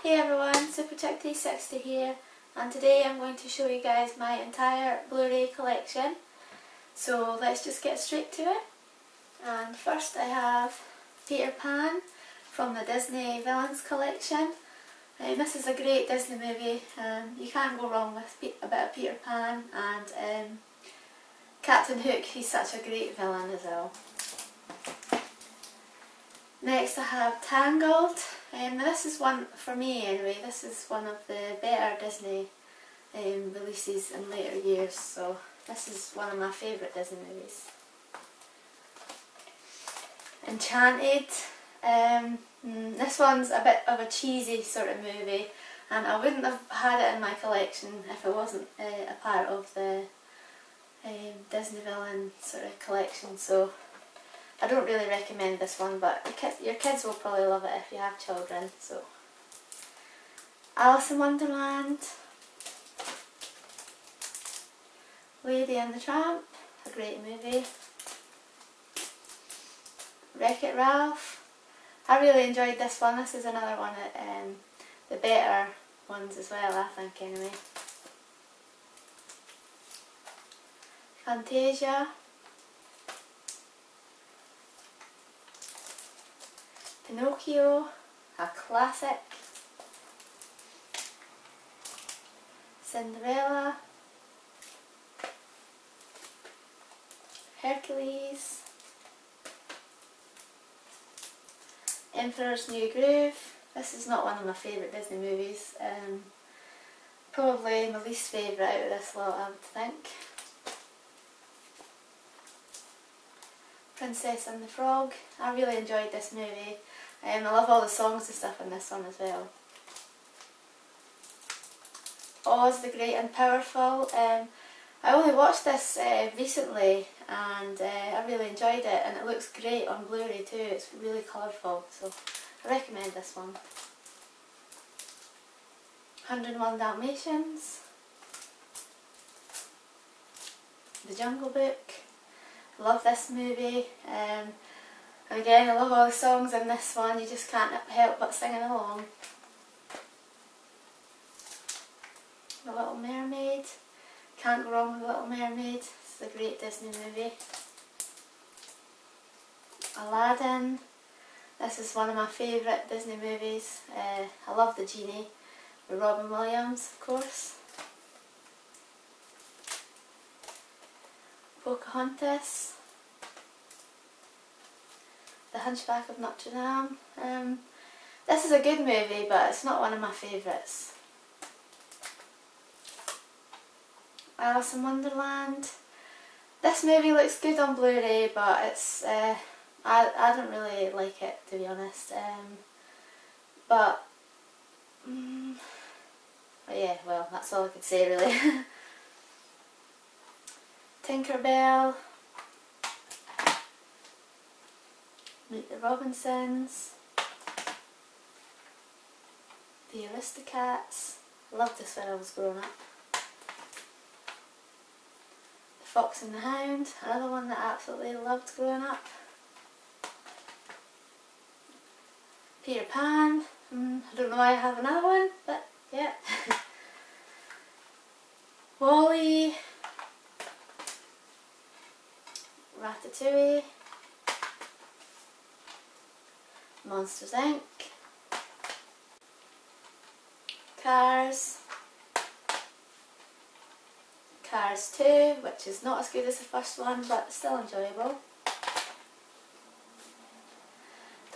Hey everyone, SuperChick360 here, and today I'm going to show you guys my entire Blu-ray collection. So let's just get straight to it. And first I have Peter Pan from the Disney Villains collection. This is a great Disney movie. You can't go wrong with a bit of Peter Pan, and Captain Hook, he's such a great villain as well. Next I have Tangled. This is one, for me anyway, this is one of the better Disney releases in later years, so this is one of my favourite Disney movies. Enchanted. This one's a bit of a cheesy sort of movie, and I wouldn't have had it in my collection if it wasn't a part of the Disney villain sort of collection, so I don't really recommend this one, but your kids will probably love it if you have children. So, Alice in Wonderland, Lady and the Tramp, a great movie. Wreck-It Ralph, I really enjoyed this one. This is another one of the better ones as well, I think anyway. Fantasia. Pinocchio, a classic. Cinderella. Hercules. Emperor's New Groove. This is not one of my favourite Disney movies. Probably my least favourite out of this lot, I would think. Princess and the Frog. I really enjoyed this movie. I love all the songs and stuff in this one as well. Oz the Great and Powerful. I only watched this recently, and I really enjoyed it, and it looks great on Blu-ray too. It's really colourful, so I recommend this one. 101 Dalmatians. The Jungle Book. Love this movie, and again I love all the songs in this one. You just can't help but singing along. The Little Mermaid, can't go wrong with The Little Mermaid. It's a great Disney movie. Aladdin, this is one of my favourite Disney movies. I love the Genie with Robin Williams, of course. Pocahontas. The Hunchback of Notre Dame. This is a good movie, but it's not one of my favourites. Alice in Wonderland. This movie looks good on Blu-ray, but it's I don't really like it, to be honest. But yeah, well, that's all I could say really. Tinkerbell. Meet the Robinsons. The Aristocats. Loved this when I was growing up. The Fox and the Hound, another one that I absolutely loved growing up. Peter Pan. I don't know why I have another one, but yeah. Wall-E. Ratatouille. Monsters Inc. Cars. Cars 2, which is not as good as the first one, but still enjoyable.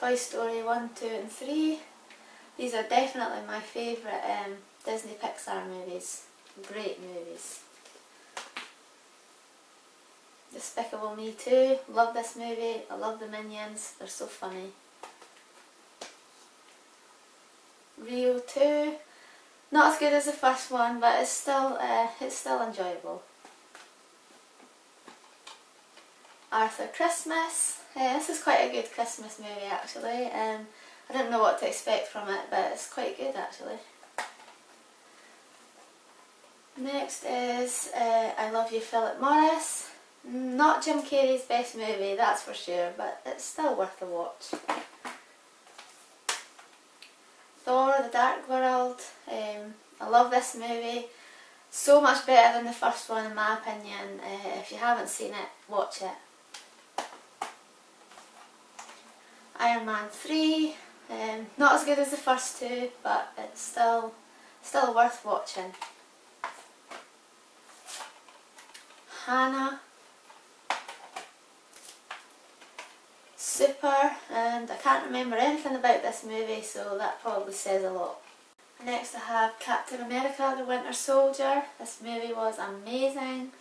Toy Story 1, 2 and 3. These are definitely my favourite Disney Pixar movies. Great movies. Despicable Me 2, love this movie. I love the Minions, they're so funny. Rio 2, not as good as the first one, but it's still enjoyable. Arthur Christmas. This is quite a good Christmas movie actually. I didn't know what to expect from it, but it's quite good actually. Next is I Love You, Philip Morris. Not Jim Carrey's best movie, that's for sure, but it's still worth a watch. Thor: The Dark World. I love this movie. So much better than the first one in my opinion. If you haven't seen it, watch it. Iron Man 3. Not as good as the first two, but it's still worth watching. Hannah. Super, and I can't remember anything about this movie, so that probably says a lot. Next I have Captain America: The Winter Soldier. This movie was amazing.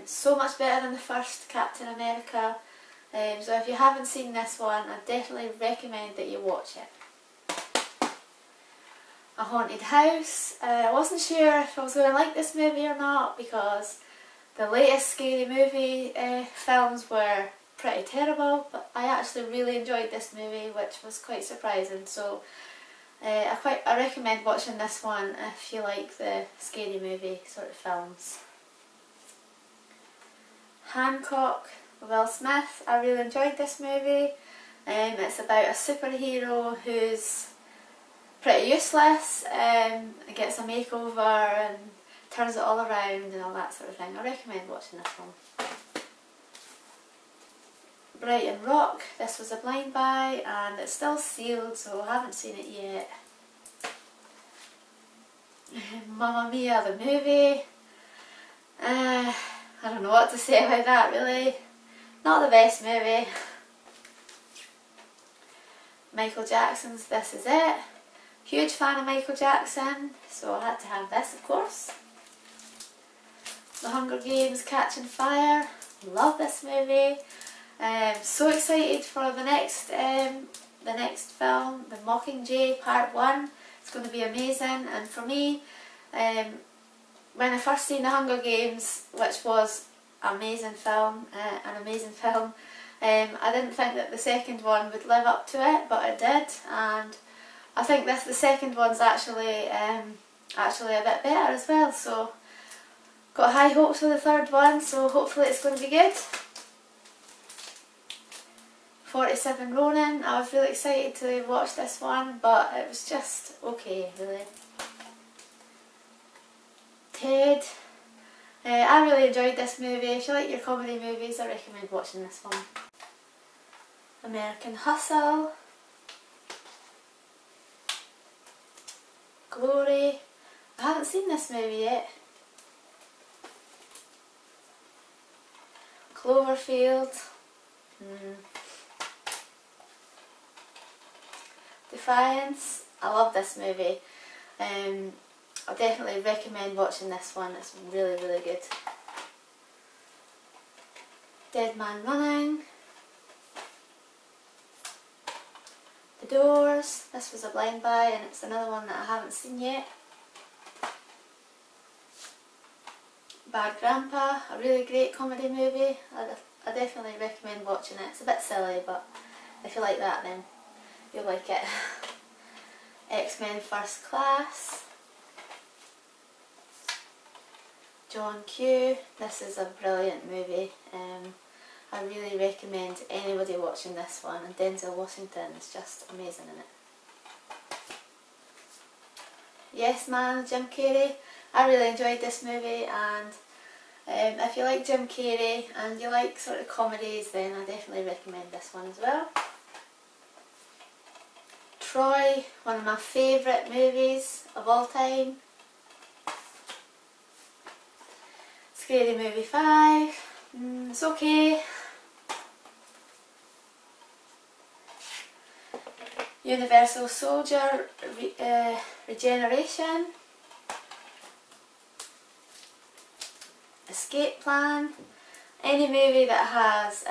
So much better than the first Captain America. So if you haven't seen this one, I definitely recommend that you watch it. A Haunted House. I wasn't sure if I was going to like this movie or not because the latest Scary Movie films were pretty terrible, but I actually really enjoyed this movie, which was quite surprising. So I recommend watching this one if you like the Scary Movie sort of films. Hancock, Will Smith. I really enjoyed this movie. It's about a superhero who's pretty useless, gets a makeover and turns it all around and all that sort of thing. I recommend watching this one. Brighton Rock. This was a blind buy and it's still sealed, so I haven't seen it yet. Mamma Mia the movie. I don't know what to say about that really. Not the best movie. Michael Jackson's This Is It. Huge fan of Michael Jackson, so I had to have this of course. The Hunger Games: Catching Fire. Love this movie. So excited for the next film, The Mockingjay Part 1. It's going to be amazing, and for me, when I first seen The Hunger Games, which was an amazing film, I didn't think that the second one would live up to it, but it did, and I think the second one's actually a bit better as well, so got high hopes for the third one, so hopefully it's going to be good. 47 Ronin. I was really excited to watch this one, but it was just okay really. Ted. I really enjoyed this movie. If you like your comedy movies, I recommend watching this one. American Hustle. Glory. I haven't seen this movie yet. Cloverfield. Defiance. I love this movie. I definitely recommend watching this one. It's really, really good. Dead Man Running. The Doors. This was a blind buy and it's another one that I haven't seen yet. Bad Grandpa. A really great comedy movie. I definitely recommend watching it. It's a bit silly, but if you like that then you'll like it. X-Men First Class. John Q. This is a brilliant movie. I really recommend anybody watching this one, and Denzel Washington is just amazing in it. Yes Man, Jim Carrey. I really enjoyed this movie, and if you like Jim Carrey and you like sort of comedies, then I definitely recommend this one as well. Troy, one of my favourite movies of all time. Scary Movie 5, it's okay. Universal Soldier, Regeneration. Escape Plan. Any movie that has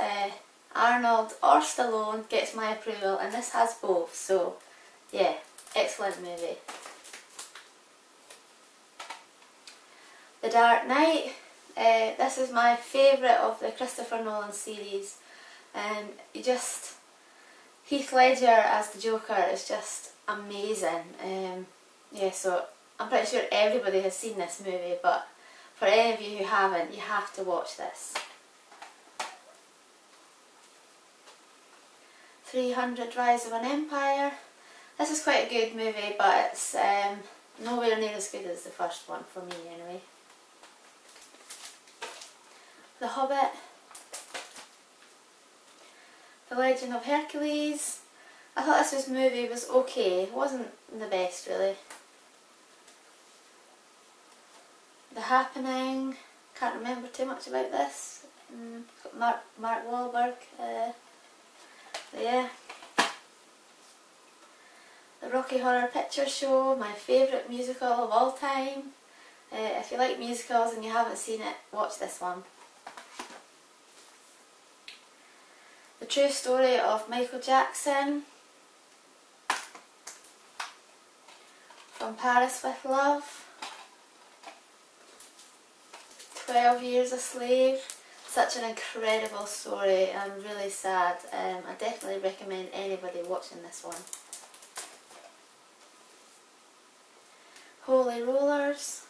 Arnold or Stallone gets my approval, and this has both, so yeah, excellent movie. The Dark Knight. This is my favourite of the Christopher Nolan series, and Heath Ledger as the Joker is just amazing. Yeah, so I'm pretty sure everybody has seen this movie, but for any of you who haven't, you have to watch this. 300 Rise of an Empire. This is quite a good movie, but it's nowhere near as good as the first one for me anyway. The Hobbit, The Legend of Hercules. I thought this movie was okay, it wasn't the best really. The Happening, can't remember too much about this. Got Mark Wahlberg, yeah. The Rocky Horror Picture Show, my favourite musical of all time. If you like musicals and you haven't seen it, watch this one. The True Story of Michael Jackson. From Paris with Love. 12 Years a Slave. Such an incredible story and really sad. I definitely recommend anybody watching this one. Holy Rollers.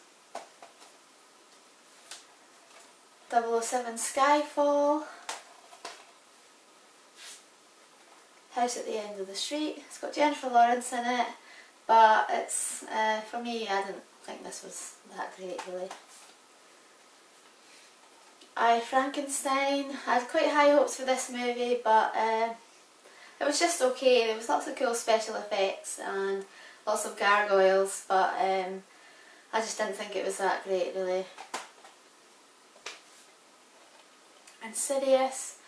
007 Skyfall. House at the End of the Street. It's got Jennifer Lawrence in it, but it's, for me, I didn't think this was that great really. I, Frankenstein. I had quite high hopes for this movie, but it was just okay. There was lots of cool special effects and lots of gargoyles, but I just didn't think it was that great really. Insidious.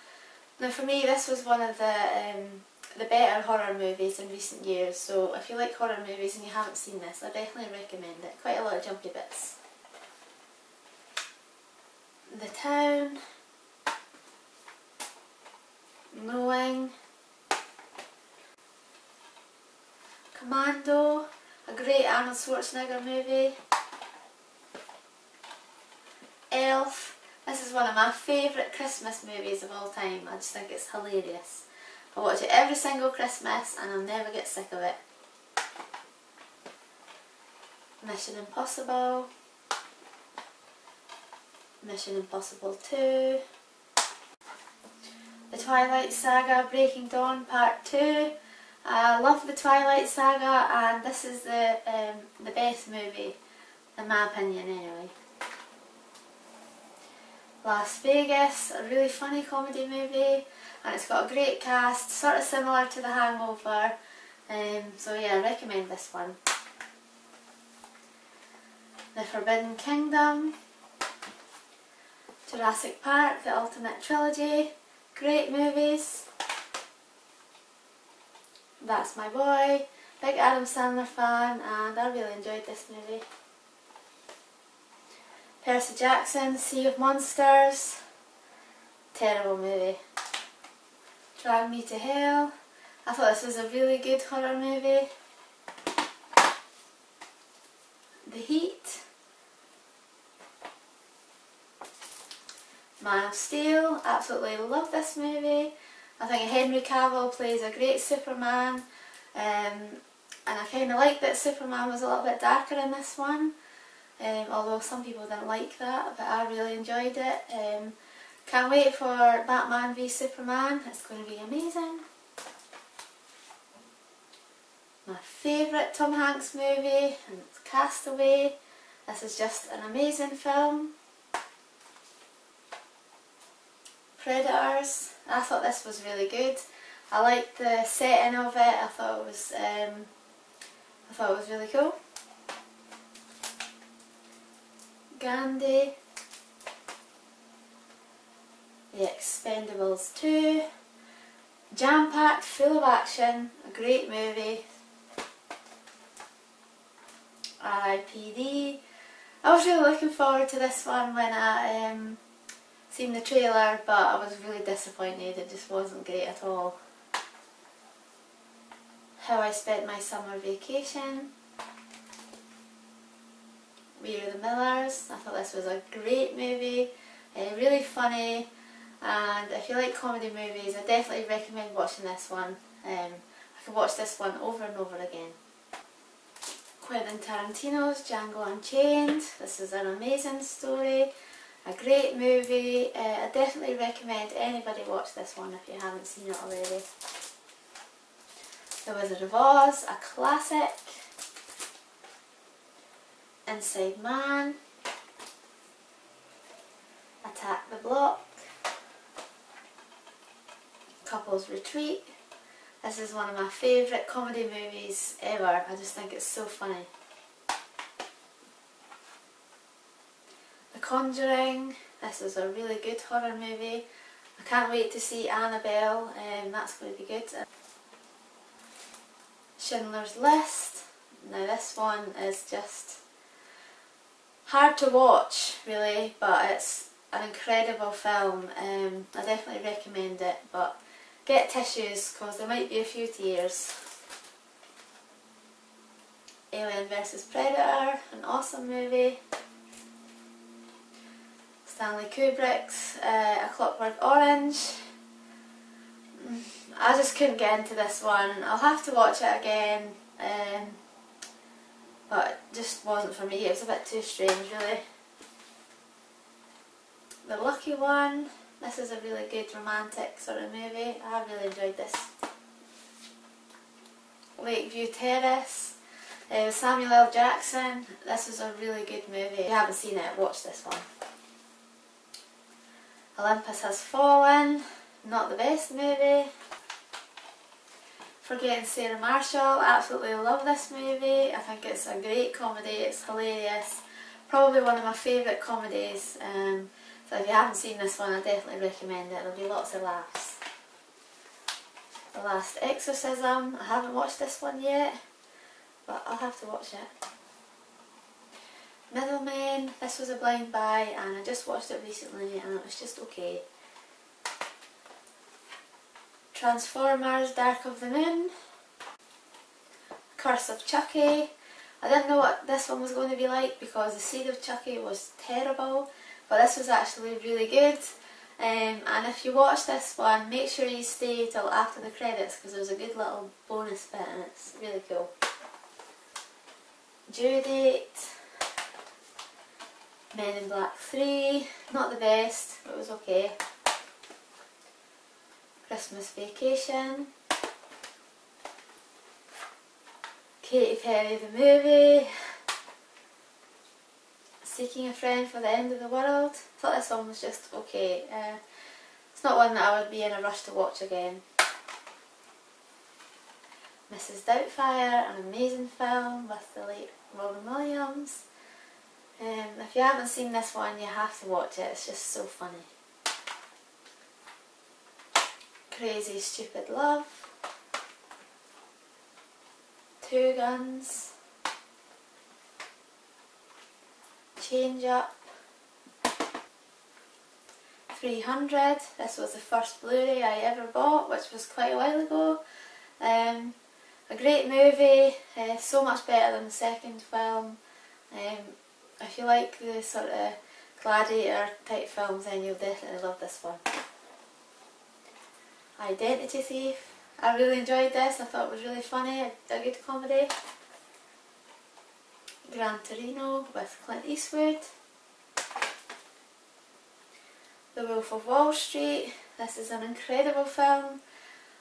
Now for me this was one of the better horror movies in recent years, so if you like horror movies and you haven't seen this, I definitely recommend it. Quite a lot of jumpy bits. The Town. Knowing. Commando, a great Arnold Schwarzenegger movie. Elf. This is one of my favourite Christmas movies of all time. I just think it's hilarious. I watch it every single Christmas and I'll never get sick of it. Mission Impossible. Mission Impossible 2. The Twilight Saga Breaking Dawn Part 2. I love the Twilight Saga and this is the best movie, in my opinion anyway. Las Vegas, a really funny comedy movie and it's got a great cast, sort of similar to The Hangover, so yeah, I recommend this one. The Forbidden Kingdom. Jurassic Park, The Ultimate Trilogy, great movies. That's My Boy, big Adam Sandler fan and I really enjoyed this movie. Percy Jackson, Sea of Monsters, terrible movie. Drag Me to Hell, I thought this was a really good horror movie. The Heat. Man of Steel, absolutely love this movie. I think Henry Cavill plays a great Superman, and I kind of like that Superman was a little bit darker in this one, although some people didn't like that, but I really enjoyed it. Can't wait for Batman v Superman, it's going to be amazing. My favourite Tom Hanks movie, and it's Castaway. This is just an amazing film. Predators, I thought this was really good. I liked the setting of it. I thought it was really cool. Gandhi. The Expendables 2. Jam-packed, full of action, a great movie. R.I.P.D. I was really looking forward to this one when I seen the trailer, but I was really disappointed. It just wasn't great at all. How I Spent My Summer Vacation. We Are the Millers. I thought this was a great movie, really funny, and if you like comedy movies I definitely recommend watching this one. I could watch this one over and over again. Quentin Tarantino's Django Unchained. This is an amazing story, a great movie. I definitely recommend anybody watch this one if you haven't seen it already. The Wizard of Oz, a classic. Inside Man. Attack the Block. Couples Retreat. This is one of my favourite comedy movies ever. I just think it's so funny. The Conjuring. This is a really good horror movie. I can't wait to see Annabelle. That's going to be good. Schindler's List. Now this one is just hard to watch really, but it's an incredible film. I definitely recommend it, but get tissues because there might be a few tears. Alien vs Predator, an awesome movie. Stanley Kubrick's A Clockwork Orange. I just couldn't get into this one. I'll have to watch it again, but it just wasn't for me. It was a bit too strange really. The Lucky One. This is a really good romantic sort of movie. I have really enjoyed this. Lakeview Terrace. Samuel L. Jackson. This was a really good movie. If you haven't seen it, watch this one. Olympus Has Fallen. Not the best movie. Forgetting Sarah Marshall. Absolutely love this movie. I think it's a great comedy. It's hilarious. Probably one of my favourite comedies. So if you haven't seen this one, I definitely recommend it. There'll be lots of laughs. The Last Exorcism. I haven't watched this one yet, but I'll have to watch it. Middlemen. This was a blind buy and I just watched it recently and it was just okay. Transformers Dark of the Moon. Curse of Chucky. I didn't know what this one was going to be like because The Seed of Chucky was terrible, but this was actually really good. And if you watch this one, make sure you stay till after the credits because there's a good little bonus bit and it's really cool. Due Date. Men in Black 3. Not the best, but it was okay. Christmas Vacation. Katy Perry the movie. Seeking a Friend for the End of the World. I thought this one was just okay. It's not one that I would be in a rush to watch again. Mrs. Doubtfire, an amazing film with the late Robin Williams. If you haven't seen this one, you have to watch it. It's just so funny. Crazy Stupid Love. Two Guns. Change Up. 300. This was the first Blu-ray I ever bought, which was quite a while ago. A great movie, so much better than the second film. If you like the sort of gladiator type films, then you'll definitely love this one. Identity Thief. I really enjoyed this. I thought it was really funny, a good comedy. Gran Torino with Clint Eastwood. The Wolf of Wall Street. This is an incredible film.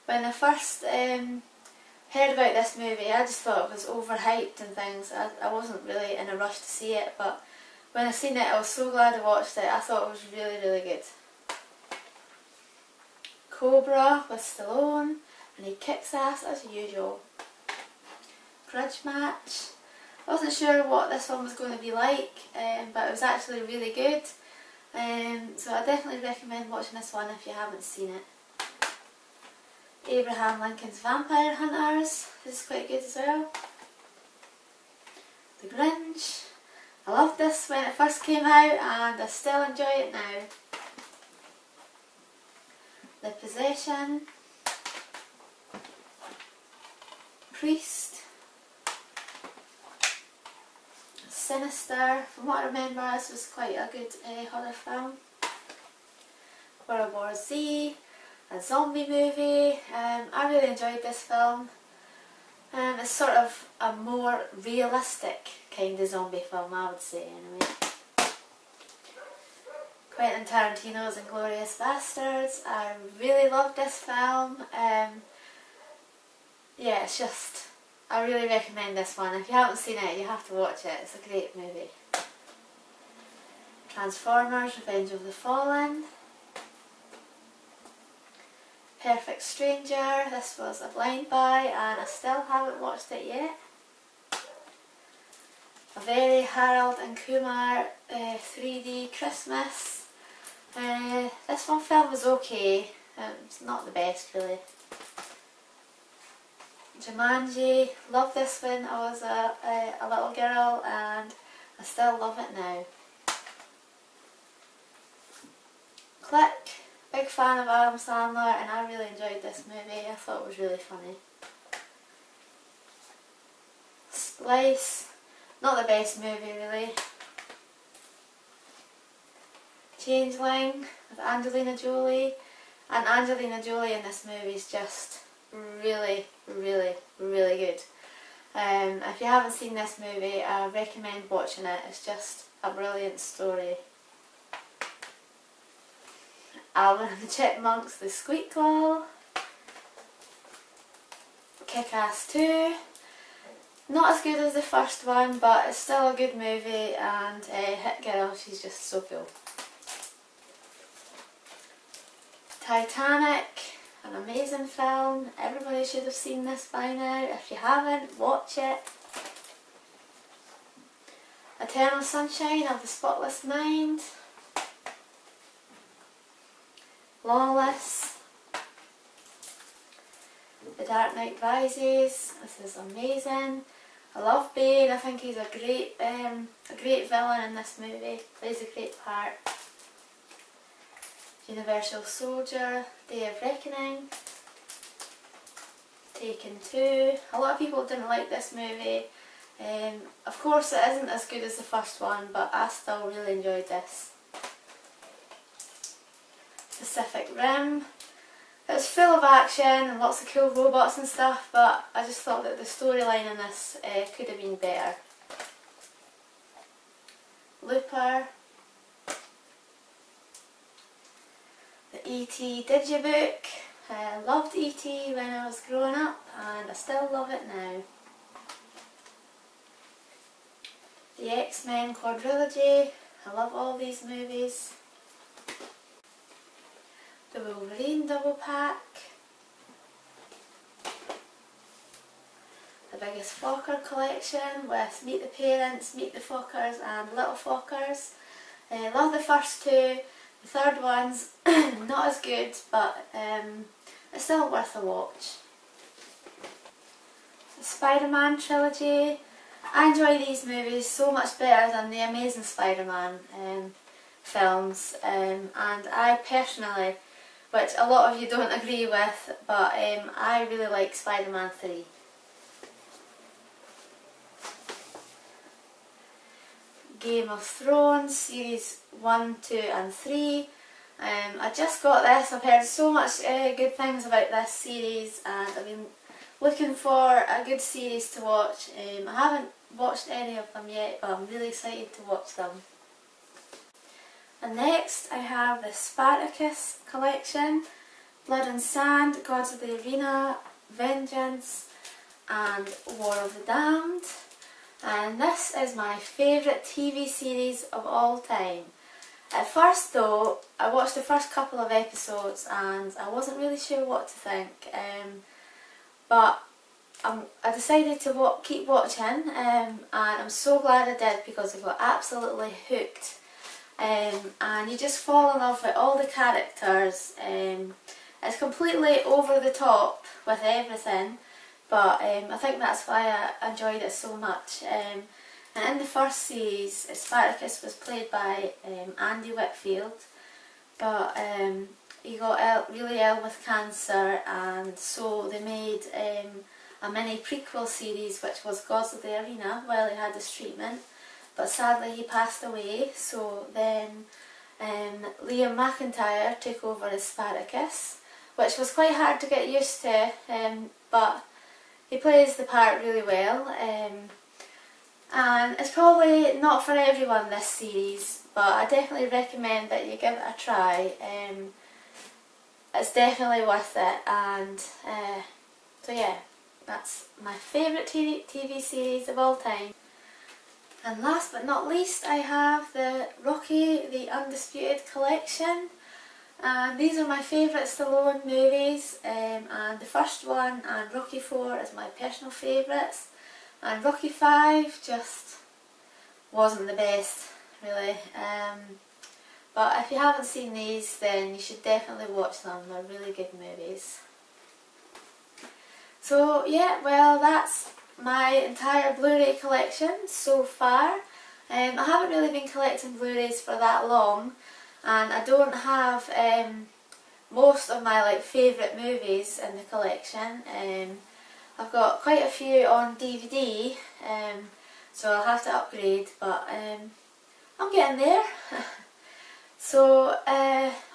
When I first heard about this movie, I just thought it was overhyped and things. I wasn't really in a rush to see it, but when I seen it I was so glad I watched it. I thought it was really, really good. Cobra with Stallone, and he kicks ass as usual. Grudge Match. I wasn't sure what this one was going to be like, but it was actually really good. So I definitely recommend watching this one if you haven't seen it. Abraham Lincoln's Vampire Hunters. This is quite good as well. The Grinch. I loved this when it first came out and I still enjoy it now. The Possession. Priest. Sinister. From what I remember, this was quite a good horror film. World War Z. A zombie movie. I really enjoyed this film. It's sort of a more realistic kind of zombie film, I would say, anyway. Quentin Tarantino's Inglourious Basterds. I really loved this film. yeah, it's just, I really recommend this one. If you haven't seen it, you have to watch it. It's a great movie. Transformers, Revenge of the Fallen. Perfect Stranger, this was a blind buy and I still haven't watched it yet. A very Harold and Kumar 3D Christmas. This one film was okay, it's not the best really. Jumanji, love this when I was a little girl and I still love it now. Click, big fan of Adam Sandler and I really enjoyed this movie, I thought it was really funny. Splice, not the best movie really. Changeling with Angelina Jolie, and Angelina Jolie in this movie is just really good. If you haven't seen this movie, I recommend watching it. It's just a brilliant story. Alvin and the Chipmunks, The Squeakquel. Kick-Ass 2. Not as good as the first one, but it's still a good movie, and Hit Girl, she's just so cool. Titanic, an amazing film. Everybody should have seen this by now. If you haven't, watch it. Eternal Sunshine of the Spotless Mind. Lawless. The Dark Knight Rises. This is amazing. I love Bane. I think he's a great villain in this movie. Plays a great part. Universal Soldier, Day of Reckoning. Taken 2. A lot of people didn't like this movie. Of course it isn't as good as the first one, but I still really enjoyed this. Pacific Rim. It was full of action and lots of cool robots and stuff, but I just thought that the storyline in this could have been better. Looper. The E.T. Digibook. I loved E.T. when I was growing up and I still love it now. The X-Men Quadrilogy. I love all these movies. The Wolverine double pack. The Biggest Fokker collection with Meet the Parents, Meet the Fokkers and Little Fokkers. Love the first two. The third one's not as good, but it's still worth a watch. The Spider-Man trilogy. I enjoy these movies so much better than the Amazing Spider-Man films, and I personally, which a lot of you don't agree with, but I really like Spider-Man 3. Game of Thrones series 1, 2 and 3. I just got this. I've heard so much good things about this series and I've been looking for a good series to watch. I haven't watched any of them yet, but I'm really excited to watch them. And next I have the Spartacus collection. Blood and Sand, Gods of the Arena, Vengeance and War of the Damned. And this is my favourite TV series of all time. At first though, I watched the first couple of episodes and I wasn't really sure what to think, but I decided to keep watching, and I'm so glad I did because I got absolutely hooked, and you just fall in love with all the characters. It's completely over the top with everything, but I think that's why I enjoyed it so much. And in the first series, Spartacus was played by Andy Whitfield, but he got really ill with cancer, and so they made a mini prequel series which was Gods of the Arena while he had his treatment, but sadly he passed away, so then Liam McIntyre took over as Spartacus, which was quite hard to get used to, but he plays the part really well, and it's probably not for everyone, this series, but I definitely recommend that you give it a try. It's definitely worth it, and so yeah, That's my favourite TV series of all time. And last but not least, I have the Rocky the Undisputed collection. And these are my favourite Stallone movies, and the first one and Rocky 4 is my personal favourites, and Rocky 5 just wasn't the best really, but if you haven't seen these then you should definitely watch them, they're really good movies. So yeah, well that's my entire Blu-ray collection so far. I haven't really been collecting Blu-rays for that long, and I don't have most of my favourite movies in the collection. I've got quite a few on DVD, so I'll have to upgrade, but I'm getting there. So,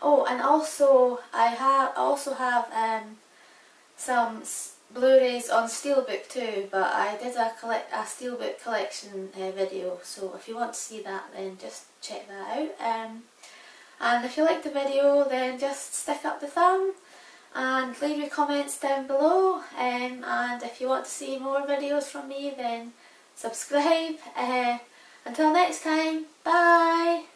oh, and also I also have some Blu-rays on Steelbook too, but I did a Steelbook collection video, so if you want to see that then just check that out. And if you liked the video then just stick up the thumb and leave your comments down below, and if you want to see more videos from me then subscribe. Until next time, bye!